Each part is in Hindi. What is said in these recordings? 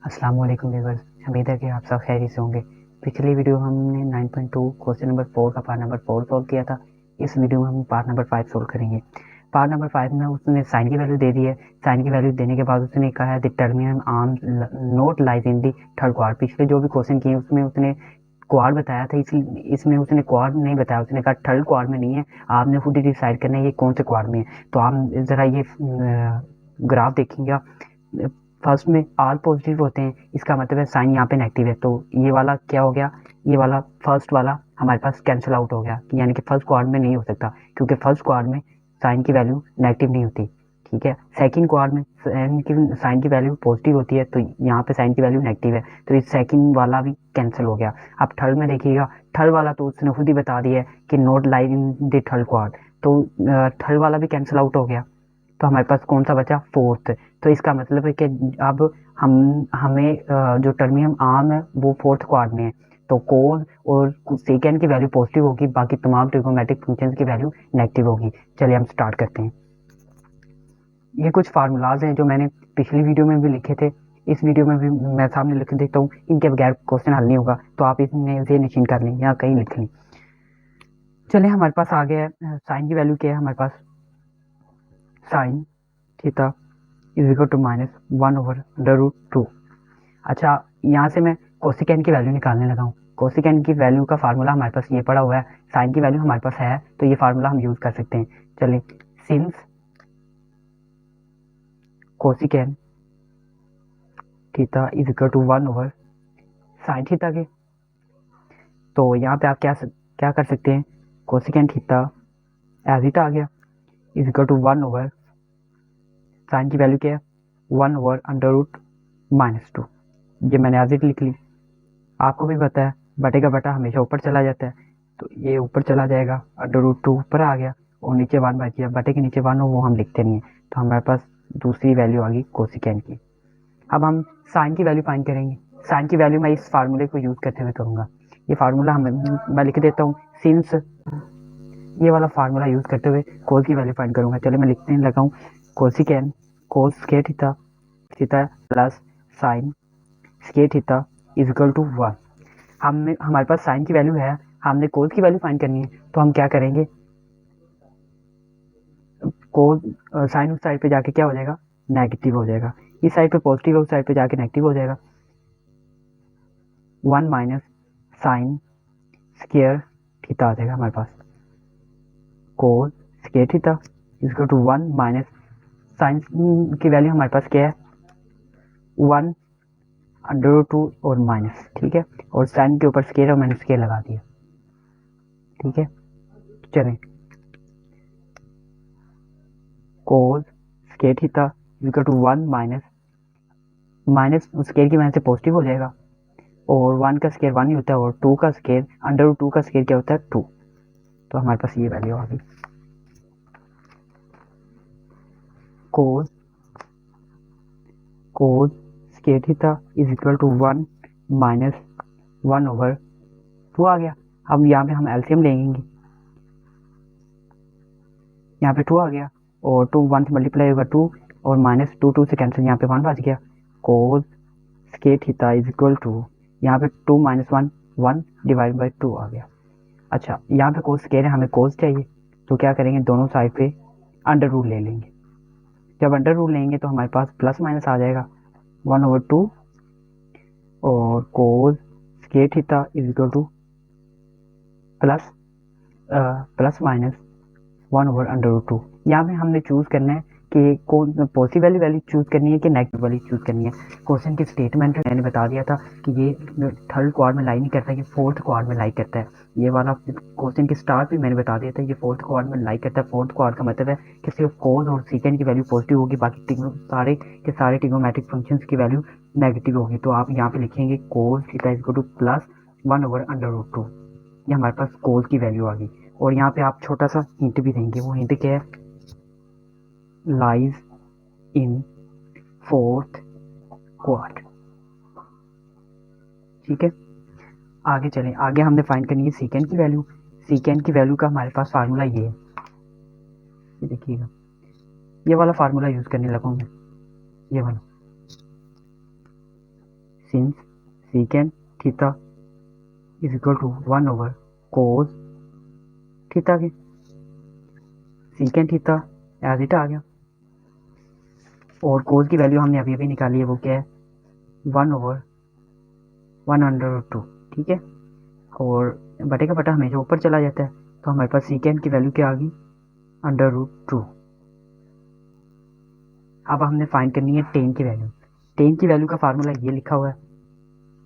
अस्सलाम वालेकुम व्यूअर्स, उम्मीद है कि आप सब खैरियत से होंगे। पिछली वीडियो हमने 9.2 क्वेश्चन नंबर 4 का पार्ट नंबर 4 सॉल्व किया था। इस वीडियो में हम पार्ट नंबर 5 सॉल्व करेंगे। पार्ट नंबर 5 में उसने साइन की वैल्यू दे दी है। साइन की वैल्यू देने के बाद उसने कहा है the terminal arm note lies in the third quad. पिछले जो भी क्वेश्चन किए उसमें उसने क्वाड बताया था, इसलिए इसमें उसने क्वाड नहीं बताया, उसने कहा थर्ड क्वाड में नहीं है, आपने खुद ही डिसाइड करना है ये कौन से क्वाड में है। तो आप ज़रा ये ग्राफ देखिएगा। फर्स्ट में ऑल पॉजिटिव होते हैं, इसका मतलब है साइन यहाँ पे नेगेटिव है, तो ये वाला क्या हो गया, ये वाला फर्स्ट वाला हमारे पास कैंसिल आउट हो गया, यानी कि फर्स्ट क्वाड में नहीं हो सकता, क्योंकि फर्स्ट क्वाड में साइन की वैल्यू नेगेटिव नहीं होती। ठीक है, सेकंड क्वाड में साइन की वैल्यू पॉजिटिव होती है, तो यहाँ पे साइन की वैल्यू नेगेटिव है, तो इस सेकंड वाला भी कैंसिल हो गया। अब थर्ड में देखिएगा, थर्ड वाला तो उसने खुद ही बता दिया है कि note lies in the third quad, तो थर्ड वाला भी कैंसिल आउट हो गया। तो हमारे पास कौन सा बचा, फोर्थ। तो इसका मतलब है कि अब हमें जो टर्मिनल आर्म है वो फोर्थ क्वाड में है, तो कोस और सेकेंड की वैल्यू पॉजिटिव होगी, बाकी तमाम ट्रिगोनोमेट्रिक फंक्शंस की वैल्यू नेगेटिव होगी। चलिए हम स्टार्ट करते हैं। ये कुछ फार्मूलाज हैं जो मैंने पिछली वीडियो में भी लिखे थे, इस वीडियो में भी मैं सामने लिख देता हूँ, इनके बगैर क्वेश्चन हल नहीं होगा, तो आप इसमें से निश्चिंत कर लें या कहीं लिख लें। चलिए हमारे पास आ गया है, साइन की वैल्यू क्या है हमारे पास, sine theta is equal to -1/√2। अच्छा, यहाँ से मैं कोसिकेंड की वैल्यू निकालने लगा हूँ। कोसिकेंड की वैल्यू का फार्मूला हमारे पास ये पड़ा हुआ है, साइन की वैल्यू हमारे पास है, तो ये फार्मूला हम यूज कर सकते हैं। चलिए, since cosecant theta is equal to 1/sin theta के, तो यहाँ पे आप क्या कर सकते हैं, कोसिकेंड थीटा एज इट आ गया इज इक्वल टू 1/, साइन की वैल्यू क्या है 1/√-2। ये मैंने एज इट लिख ली। आपको भी पता है बटे का बटा हमेशा ऊपर चला जाता है, तो ये ऊपर चला जाएगा, √2 ऊपर आ गया और नीचे 1 बच गया। बटे के नीचे 1 हो वो हम लिखते नहीं है, तो हमारे पास दूसरी वैल्यू आ गई कोसिकेंड की। अब हम साइन की वैल्यू फाइंड करेंगे। साइन की वैल्यू मैं इस फार्मूले को यूज करते हुए करूंगा। ये फार्मूला मैं लिख देता हूँ, सिंस ये वाला फार्मूला यूज करते हुए कोस की वैल्यू फाइंड करूंगा। चलिए मैं लिखने लगा हूँ, cosecant cos square theta theta plus sine square theta is equal to 1। हमारे पास साइन की वैल्यू है, हमने कोस की वैल्यू फाइंड करनी है, तो हम क्या करेंगे, कोस साइन उस साइड पे जाके क्या हो जाएगा, नेगेटिव हो जाएगा, इस साइड पे पॉजिटिव है, उस साइड पे जाके नेगेटिव हो जाएगा। 1 माइनस साइन स्क्वायर थीटा आ जाएगा हमारे पास, cos square theta is equal to 1 minus sine की वैल्यू हमारे पास क्या है 1/√2 और माइनस, ठीक है, और साइन के ऊपर स्केयर और मैंने स्केयर लगा दिया। ठीक है, चलें, cos square theta equal to 1 minus square की वजह से पॉजिटिव हो जाएगा, और 1 का स्केयर 1 ही होता है, और 2 का स्केयर √2 का स्केयर क्या होता है 2। तो हमारे पास ये वैल्यू आ गई, cos square theta is equal to 1 minus 1/2 आ गया। अब यहाँ पे हम एलसीएम लेंगे, यहाँ पे 2 आ गया, और 2 1 से मल्टीप्लाई होगा 2, और माइनस 2 से कैंसिल, यहाँ पे 1 बच गया। Cos square theta is equal to, यहाँ पे 2 माइनस 1 1 डिवाइड बाई 2 आ गया। अच्छा, यहाँ पे कोस स्क्वायर है, हमें कोस चाहिए, तो क्या करेंगे, दोनों साइड पे अंडर रूट ले लेंगे। जब अंडर रूट लेंगे तो हमारे पास प्लस माइनस आ जाएगा 1/2, और कोस square theta is equal two plus minus 1/√2। यहाँ पे हमने चूज करना है कि कौन पॉजिटिव वाली वैल्यू चूज करनी है कि नेगेटिव वाली चूज करनी है। क्वेश्चन की स्टेटमेंट में मैंने बता दिया था कि ये थर्ड क्वाड में लाई नहीं करता, ये फोर्थ क्वाड में लाई करता है। ये वाला क्वेश्चन की स्टार्ट भी मैंने बता दिया था, ये फोर्थ क्वाड में लाई करता है। फोर्थ क्वाड का मतलब है कि सिर्फ कोस और सेकेंड की वैल्यू पॉजिटिव होगी, बाकी सारे के सारे ट्रिगोनोमेट्रिक फंक्शंस की वैल्यू नेगेटिव होगी। तो आप यहाँ पे लिखेंगे cos theta is equal two plus 1/√2। ये हमारे पास कोस की वैल्यू आ गई, और यहाँ पे आप छोटा सा हिंट भी देंगे, वो हिंट क्या है, लाइज इन फोर्थ क्वाड। ठीक है, आगे चलें, आगे हमने फाइंड करनी है सेकेंड की वैल्यू। सेकेंड की वैल्यू का हमारे पास फार्मूला ये है, ये देखिएगा, ये वाला फार्मूला यूज करने लगा मैं, ये वाला since secant theta is equal to 1 over cos theta के सीकेंड थीटा एज इट आ गया, और कोस की वैल्यू हमने अभी अभी निकाली है, वो क्या है 1 ओवर 1/2, ठीक है। और बटे का बटा हमेशा ऊपर चला जाता है, तो हमारे पास सीकेंड की वैल्यू क्या आ गई √2। अब हमने फाइंड करनी है टेन की वैल्यू। टेन की वैल्यू का फार्मूला ये लिखा हुआ है,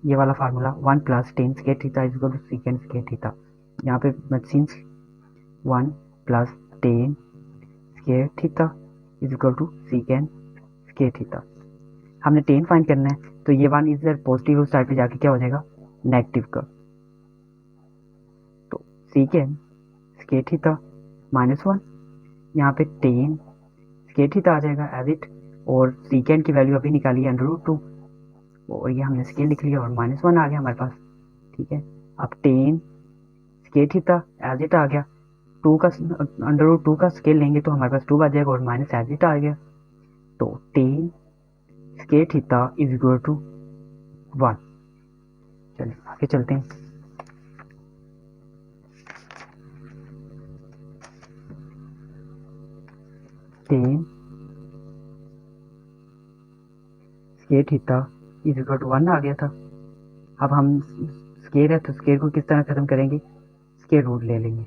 ये वाला formula 1 + tan square theta is equal to secant square theta. यहाँ पे since 1 + tan square theta is equal to secant square theta. हमने टेन फाइंड करना है, तो ये 1 इधर पॉजिटिव उस साइड पे जाके क्या हो जाएगा नेगेटिव का, तो सीकेंड स्क्वायर थीटा -1, यहाँ पे tan स्क्वायर थीटा आ जाएगा एज इट, और सीकेंड की वैल्यू अभी निकाली है √2, और ये हमने स्केल लिख लिया और -1 आ गया हमारे पास, ठीक है। अब tan square theta as it आ गया, 2 का √2 का स्केल लेंगे तो हमारे पास 2 आ जाएगा, और माइनस एज इट आ गया, तो tan square theta is equal to 1। चलिए आगे चलते हैं। tan square theta is equal to 1 आ गया था। अब हम स्क्वायर है तो स्क्वायर को किस तरह खत्म करेंगे, स्क्वायर रूट ले लेंगे,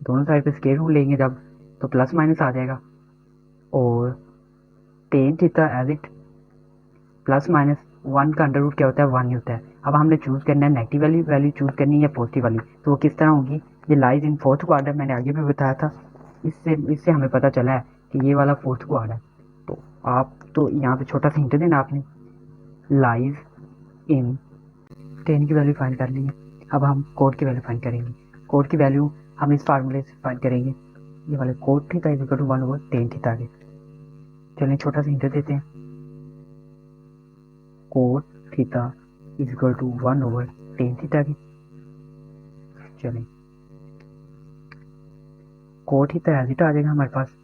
दोनों साइड पे स्क्वायर रूट लेंगे जब, तो प्लस माइनस आ जाएगा, और tan theta as it plus minus 1 का अंडर रूट क्या होता है 1 ही होता है। अब हमने चूज करना है नेगेटिव वैल्यू चूज करनी है या पॉजिटिव वाली, तो वो किस तरह होगी, ये लाइज इन फोर्थ क्वाड्रेंट, मैंने आगे भी बताया था, इससे हमें पता चला है कि ये वाला फोर्थ क्वाड्रेंट है। तो आप तो यहाँ पे छोटा सा हिंट देना आपने, लाइज इन tan की वैल्यू फाइंड कर ली है। अब हम कोड की वैल्यू फाइंड करेंगे। कोड की वैल्यू हम इस फार्मूले से फाइंड करेंगे, ये वाले cot theta is equal to 1 over tan theta के। चलिए छोटा सा हिंट देते हैं, cot theta is equal to 1 over tan theta की। चलिए कोड थीटा एज इट आ जाएगा हमारे पास,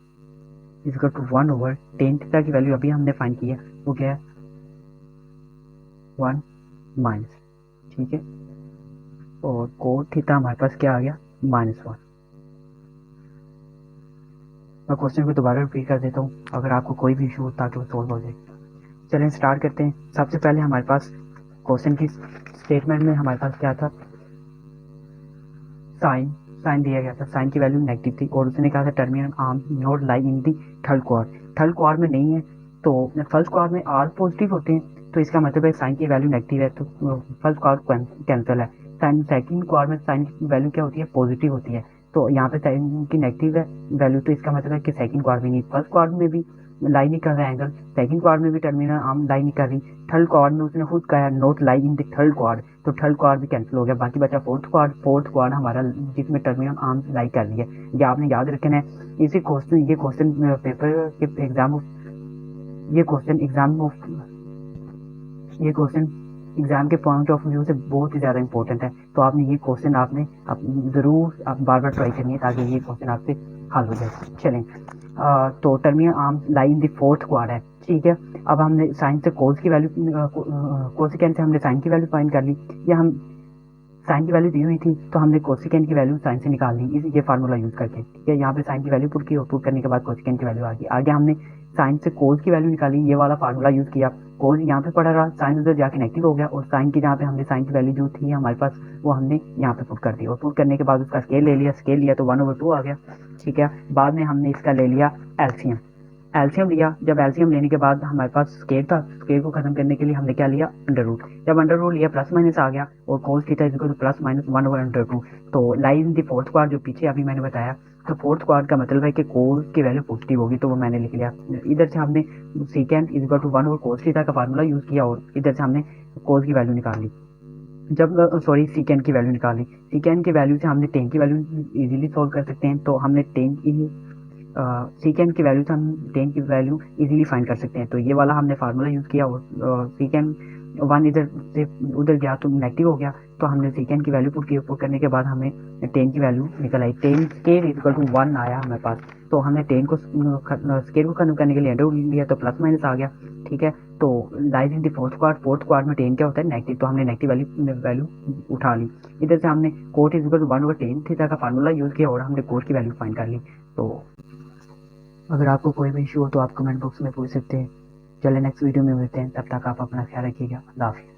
is equal to 1 over tan theta की वैल्यू अभी हमने फाइंड की है, वो क्या है 1 माइनस, ठीक है, और कोड थीटा हमारे पास क्या आ गया -1। मैं क्वेश्चन को दोबारा रिपीट कर देता हूँ अगर आपको कोई भी इशू हो, ताकि वो सोल्व हो जाए। चलें स्टार्ट करते हैं। सबसे पहले हमारे पास क्वेश्चन की स्टेटमेंट में हमारे पास क्या था, साइन दिया गया था, साइन की वैल्यू नेगेटिव थी, और उसने कहा था terminal arm not lie in the third quad, third quad में नहीं है, तो फर्स्ट क्वाड में आर पॉजिटिव होते हैं, तो इसका मतलब है साइन की वैल्यू नेगेटिव है, तो फर्स्ट क्वाड कैंसिल है। साइन सेकंड क्वाड में साइन की वैल्यू क्या होती है पॉजिटिव होती है, तो यहाँ पे साइन की नेगेटिव है वैल्यू, तो इसका मतलब है कि सेकंड क्वाड में नहीं, फर्स्ट क्वाड में भी लाई नहीं कर रहा है एंगल, सेकंड क्वाड में भी टर्मिनल आर्म लाई नहीं कर रही, थर्ड क्वाड में उसने खुद कहा not lie in the third quad, तो थर्ड क्वाड भी कैंसिल हो गया, बाकी बचा फोर्थ क्वाड हमारा जिसमें टर्मिनल आर्म लाई कर रही है। ये आपने याद रखना है। इसी क्वेश्चन ये क्वेश्चन पेपर के एग्जाम के पॉइंट ऑफ व्यू से बहुत ही ज़्यादा इंपॉर्टेंट है, तो आपने ये क्वेश्चन आपने ज़रूर आप बार बार ट्राई करनी है, ताकि ये क्वेश्चन आपसे हल हो जाए। चलें तो terminal arm lie in the fourth quad है, ठीक है। अब हमने साइन से कोस की वैल्यू कोसिकेंट से हमने साइन की वैल्यू फाइंड कर ली, या हम साइन की वैल्यू दी हुई थी तो हमने कोसिकेंट की वैल्यू साइन से निकाल ली, इस ये फार्मूला यूज करके, ठीक है। यहाँ पे साइन की वैल्यू पुट की और पुट करने के बाद कोसिकेंट की वैल्यू आ गई। आगे हमने साइन से कोस की वैल्यू निकाली, ये वाला फार्मूला यूज किया, कोस यहाँ पे पड़ा रहा, साइन उधर जाके नेगेटिव हो गया, और साइन की जहाँ पे हमने साइन की वैल्यू जो थी हमारे पास वो हमने यहाँ पे पुट कर दी, और पुट करने के बाद उसका स्केल लिया तो 1/2 आ गया, ठीक है। बाद में हमने इसका ले लिया एलसीएम लिया, जब एलसीएम लेने के बाद हमारे पास स्केल था, स्केल को खत्म करने के लिए हमने क्या लिया अंडर रूट, जब अंडर रूट लिया प्लस माइनस आ गया, और cos theta is equal two plus minus 1/2, तो lies in the fourth quad जो पीछे अभी मैंने बताया, तो फोर्थ क्वाड का मतलब है कि कोस की वैल्यू पॉजिटिव होगी, तो वो मैंने लिख लिया। इधर से हमने secant is equal to 1 over cos theta का फार्मूला यूज किया, और इधर से हमने कोस की वैल्यू निकाल ली, जब सीकेंट की वैल्यू निकाली, सीकेंट की वैल्यू से हमने टेन की वैल्यू इजीली सोल्व कर सकते हैं, तो हमने सीकेंट की वैल्यू से हम टेन की वैल्यू इजीली फाइंड कर सकते हैं, तो ये वाला हमने फार्मूला यूज़ किया, और सीकेंट 1 इधर से उधर गया तो नेगेटिव हो गया, तो हमने सीकेंट की वैल्यू पुट करने के बाद हमें टेन की वैल्यू निकल आई, टेन के इक्वल टू 1 आया हमारे पास, तो हमने टेन को स्केयर को खत्म करने के लिए अंडर रूट लिया तो प्लस माइनस आ गया, ठीक है। तो lies in the fourth quadrant में टेन क्या होता है नेगेटिव, तो हमने नेगेटिव वैल्यू उठा ली। इधर से हमने cot is equal to 1/10 theta का फार्मूला यूज किया और हमने कोट की वैल्यू फाइंड कर ली। तो अगर आपको कोई भी इशू हो तो आप कमेंट बॉक्स में पूछ सकते हैं। चलिए नेक्स्ट वीडियो में मिलते हैं, तब तक आप अपना ख्याल रखिएगा। अल्लाह हाफिज़।